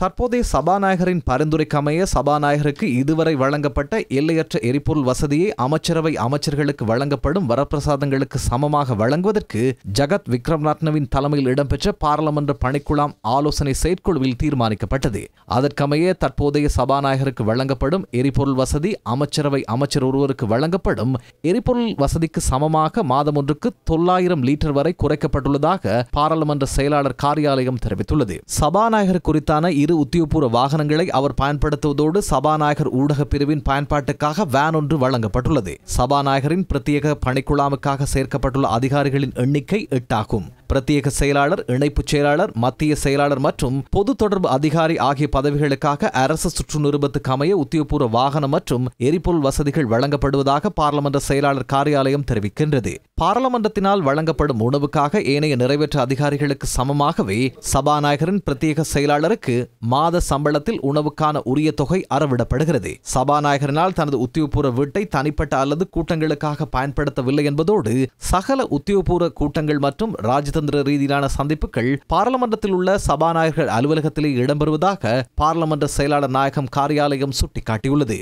தற்போதைய சபாநாயகரின் பரிந்துரைக்கமைய சபாநாயகருக்கு இதுவரை வழங்கப்பட்ட எல்லையற்ற எரிபொருள் வசதியை அமைச்சரவை அமைச்சர்களுக்கு வழங்கப்படும் வரப்பிரசாதங்களுக்கு சமமாக வழங்குவதற்கு ஜகத் விக்ரம்ரத்னவின் தலைமையில் இடம்பெற்ற பாராளுமன்ற பணிக்குழாம் ஆலோசனை செயற்குழுவில் தீர்மானிக்கப்பட்டது. அதற்கமைய தற்போதைய சபாநாயகருக்கு வழங்கப்படும் எரிபொருள் வசதி அமைச்சரவை அமைச்சர் ஒருவருக்கு வழங்கப்படும் எரிபொருள் வசதிக்கு சமமாக மாதம் ஒன்றுக்கு 900 லிட்டர் வரை குறைக்கப்பட்டுள்ளதாக பாராளுமன்ற செயலாளர் காரியாலயம் தெரிவித்துள்ளது. சபாநாயகர் குறித்தான இரு உத்தியோகபூர்வ வாகனங்களை அவர் பயன்படுத்துவதோடு சபாநாயகர் ஊடக பிரிவின் பயன்பாட்டுக்காக வேன் ஒன்று வழங்கப்பட்டுள்ளது. சபாநாயகரின் பிரத்யேக பணிக்குழாமுக்காக சேர்க்கப்பட்டுள்ள அதிகாரிகளின் எண்ணிக்கை 8 ஆகும். பிரத்யேக செயலாளர், இணைப்புச் செயலாளர், மத்திய செயலாளர் மற்றும் பொது தொடர்பு அதிகாரி ஆகிய பதவிகளுக்காக அரசு சுற்று நிருபத்துக்கு அமைய உத்தியோகபூர்வ வாகனம் மற்றும் எரிபொருள் வசதிகள் வழங்கப்படுவதாக பாராளுமன்ற செயலாளர் காரியாலயம் தெரிவிக்கின்றது. பாராளுமன்றத்தினால் வழங்கப்படும் உணவுக்காக ஏனைய நிறைவேற்ற அதிகாரிகளுக்கு சமமாகவே சபாநாயகரின் பிரத்யேக செயலாளருக்கு மாத சம்பளத்தில் உணவுக்கான உரிய தொகை அறவிடப்படுகிறது. சபாநாயகரினால் தனது உத்தியோகபூர்வ வீட்டை தனிப்பட்ட அல்லது கூட்டங்களுக்காக பயன்படுத்தவில்லை என்பதோடு சகல உத்தியோகபூர்வ கூட்டங்கள் மற்றும் ராஜதந்திர ரீதியிலான சந்திப்புகள் பாராளுமன்றத்தில் உள்ள சபாநாயகர் அலுவலகத்திலே இடம்பெறுவதாக பாராளுமன்ற செயலாளர் நாயகம் காரியாலயம் சுட்டிக்காட்டியுள்ளது.